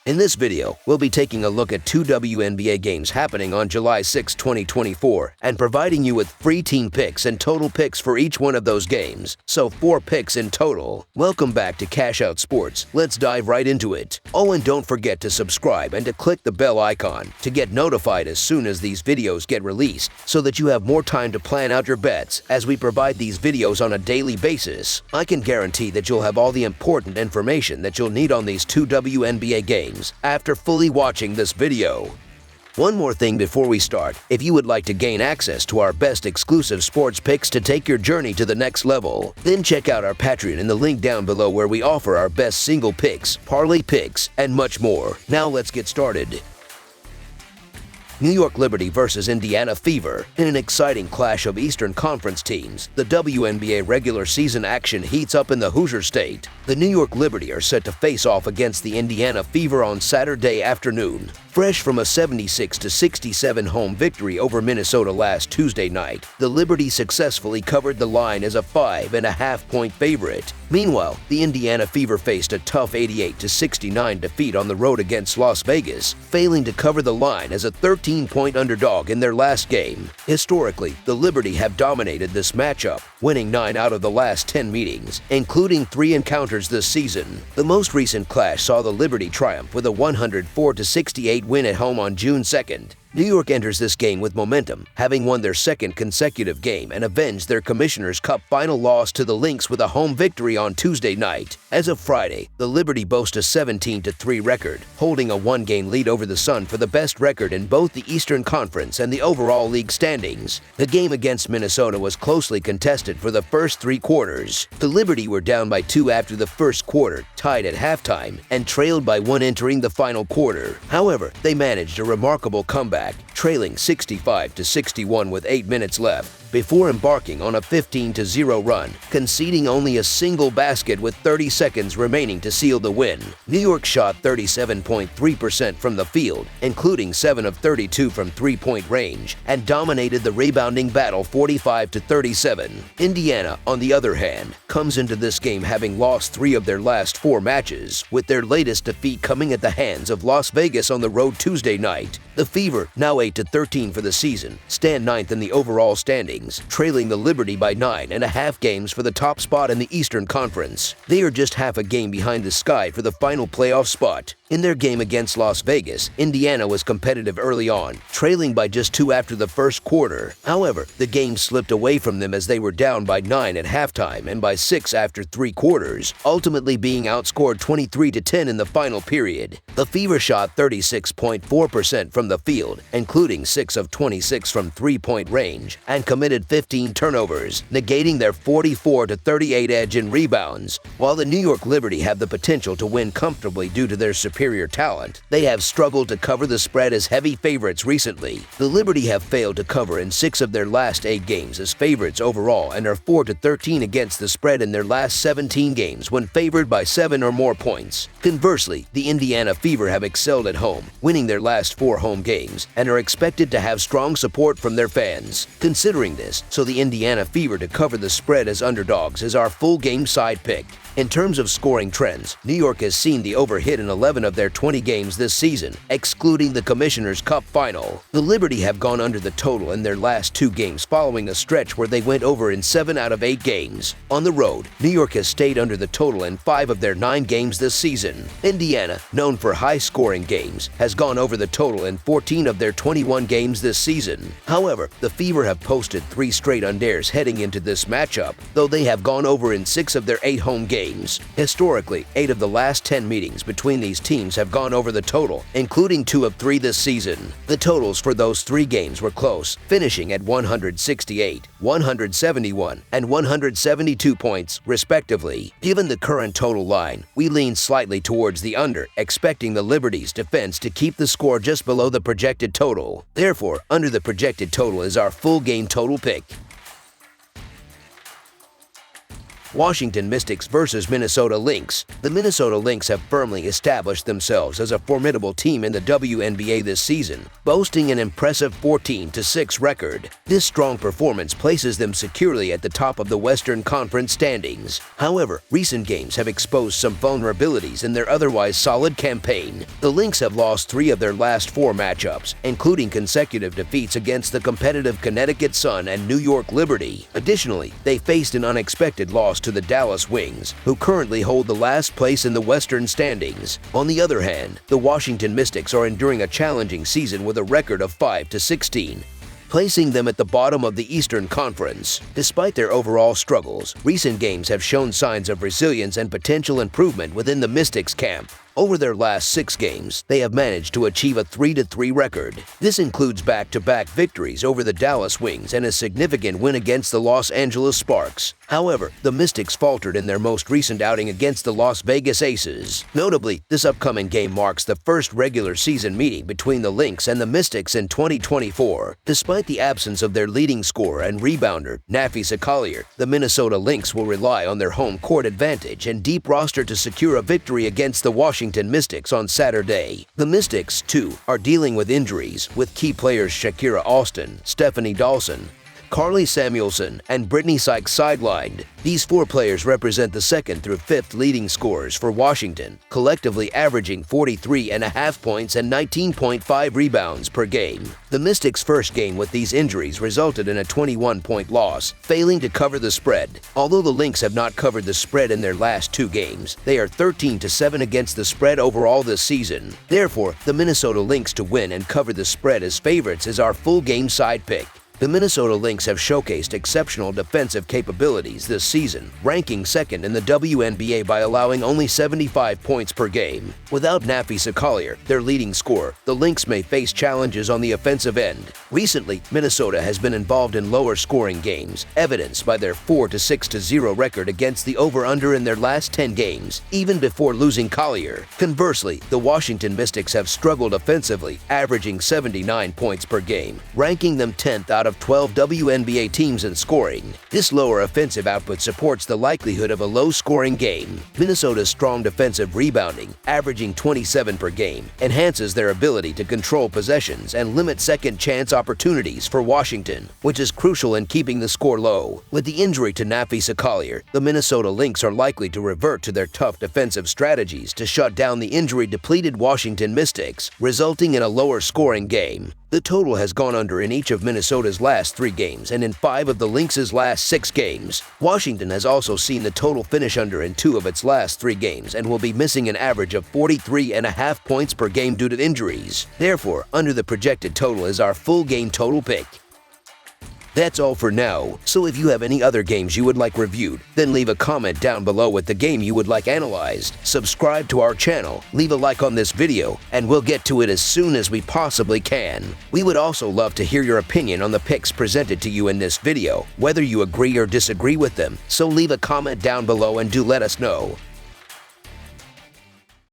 In this video, we'll be taking a look at two WNBA games happening on July 6, 2024, and providing you with free team picks and total picks for each one of those games, so 4 picks in total. Welcome back to Cash Out Sports. Let's dive right into it. Oh, and don't forget to subscribe and to click the bell icon to get notified as soon as these videos get released, so that you have more time to plan out your bets as we provide these videos on a daily basis. I can guarantee that you'll have all the important information that you'll need on these two WNBA games after fully watching this video. One more thing before we start, if you would like to gain access to our best exclusive sports picks to take your journey to the next level, then check out our Patreon in the link down below where we offer our best single picks, parlay picks, and much more. Now let's get started. New York Liberty versus Indiana Fever. In an exciting clash of Eastern Conference teams, the WNBA regular season action heats up in the Hoosier State. The New York Liberty are set to face off against the Indiana Fever on Saturday afternoon. Fresh from a 76-67 home victory over Minnesota last Tuesday night, the Liberty successfully covered the line as a 5.5-point favorite. Meanwhile, the Indiana Fever faced a tough 88-69 defeat on the road against Las Vegas, failing to cover the line as a 13-point underdog in their last game. Historically, the Liberty have dominated this matchup, winning 9 out of the last 10 meetings, including 3 encounters this season. The most recent clash saw the Liberty triumph with a 104-68 win at home on June 2nd. New York enters this game with momentum, having won their second consecutive game and avenged their Commissioner's Cup final loss to the Lynx with a home victory on Tuesday night. As of Friday, the Liberty boast a 17-3 record, holding a 1-game lead over the Sun for the best record in both the Eastern Conference and the overall league standings. The game against Minnesota was closely contested for the first 3 quarters. The Liberty were down by 2 after the first quarter, tied at halftime, and trailed by 1 entering the final quarter. However, they managed a remarkable comeback, trailing 65-61 with 8 minutes left, before embarking on a 15-0 run, conceding only a single basket with 30 seconds remaining to seal the win. New York shot 37.3% from the field, including 7 of 32 from three-point range, and dominated the rebounding battle 45-37. Indiana, on the other hand, comes into this game having lost 3 of their last 4 matches, with their latest defeat coming at the hands of Las Vegas on the road Tuesday night. The Fever, now 8-13 for the season, stand 9th in the overall standings, trailing the Liberty by 9.5 games for the top spot in the Eastern Conference. They are just half a game behind the Sky for the final playoff spot. In their game against Las Vegas, Indiana was competitive early on, trailing by just 2 after the first quarter. However, the game slipped away from them as they were down by 9 at halftime and by 6 after 3 quarters, ultimately being outscored 23-10 in the final period. The Fever shot 36.4% from the field, including 6 of 26 from three-point range, and committed 15 turnovers, negating their 44-38 edge in rebounds. While the New York Liberty have the potential to win comfortably due to their superior talent, they have struggled to cover the spread as heavy favorites recently. The Liberty have failed to cover in 6 of their last 8 games as favorites overall and are 4-13 against the spread in their last 17 games when favored by 7 or more points. Conversely, the Indiana Fever have excelled at home, winning their last 4 home games, and are expected to have strong support from their fans. Considering this, so the Indiana Fever to cover the spread as underdogs is our full game side pick. In terms of scoring trends, New York has seen the over hit in 11 of their 20 games this season, excluding the Commissioner's Cup final. The Liberty have gone under the total in their last 2 games following a stretch where they went over in 7 out of 8 games. On the road, New York has stayed under the total in 5 of their 9 games this season. Indiana, known for high-scoring games, has gone over the total in 14 of their 21 games this season. However, the Fever have posted 3 straight unders heading into this matchup, though they have gone over in 6 of their 8 home games. Historically, 8 of the last 10 meetings between these teams have gone over the total, including 2 of 3 this season. The totals for those 3 games were close, finishing at 168, 171, and 172 points, respectively. Given the current total line, we lean slightly towards the under, expecting the Liberty's defense to keep the score just below the projected total. Therefore, under the projected total is our full game total pick. Washington Mystics versus Minnesota Lynx. The Minnesota Lynx have firmly established themselves as a formidable team in the WNBA this season, boasting an impressive 14-6 record. This strong performance places them securely at the top of the Western Conference standings. However, recent games have exposed some vulnerabilities in their otherwise solid campaign. The Lynx have lost 3 of their last 4 matchups, including consecutive defeats against the competitive Connecticut Sun and New York Liberty. Additionally, they faced an unexpected loss to the Dallas Wings, who currently hold the last place in the Western standings. On the other hand, the Washington Mystics are enduring a challenging season with a record of 5-16. Placing them at the bottom of the Eastern Conference. Despite their overall struggles, recent games have shown signs of resilience and potential improvement within the Mystics camp. Over their last 6 games, they have managed to achieve a 3-3 record. This includes back-to-back victories over the Dallas Wings and a significant win against the Los Angeles Sparks. However, the Mystics faltered in their most recent outing against the Las Vegas Aces. Notably, this upcoming game marks the first regular season meeting between the Lynx and the Mystics in 2024. Despite the absence of their leading scorer and rebounder, Napheesa Collier, the Minnesota Lynx will rely on their home court advantage and deep roster to secure a victory against the Washington Mystics on Saturday. The Mystics, too, are dealing with injuries, with key players Shakira Austin, Stephanie Dawson, Carly Samuelson, and Brittany Sykes sidelined. These 4 players represent the 2nd through 5th leading scorers for Washington, collectively averaging 43.5 points and 19.5 rebounds per game. The Mystics' first game with these injuries resulted in a 21-point loss, failing to cover the spread. Although the Lynx have not covered the spread in their last 2 games, they are 13-7 against the spread overall this season. Therefore, the Minnesota Lynx to win and cover the spread as favorites is our full game side pick. The Minnesota Lynx have showcased exceptional defensive capabilities this season, ranking 2nd in the WNBA by allowing only 75 points per game. Without Napheesa Collier, their leading scorer, the Lynx may face challenges on the offensive end. Recently, Minnesota has been involved in lower scoring games, evidenced by their 4-6-0 record against the over-under in their last 10 games, even before losing Collier. Conversely, the Washington Mystics have struggled offensively, averaging 79 points per game, ranking them 10th out of 12 WNBA teams in scoring. This lower offensive output supports the likelihood of a low-scoring game. Minnesota's strong defensive rebounding, averaging 27 per game, enhances their ability to control possessions and limit second-chance opportunities for Washington, which is crucial in keeping the score low. With the injury to Napheesa Collier, the Minnesota Lynx are likely to revert to their tough defensive strategies to shut down the injury-depleted Washington Mystics, resulting in a lower-scoring game. The total has gone under in each of Minnesota's last 3 games and in 5 of the Lynx's last 6 games. Washington has also seen the total finish under in 2 of its last 3 games and will be missing an average of 43.5 points per game due to injuries. Therefore, under the projected total is our full game total pick. That's all for now, so if you have any other games you would like reviewed, then leave a comment down below with the game you would like analyzed. Subscribe to our channel, leave a like on this video, and we'll get to it as soon as we possibly can. We would also love to hear your opinion on the picks presented to you in this video, whether you agree or disagree with them, so leave a comment down below and do let us know.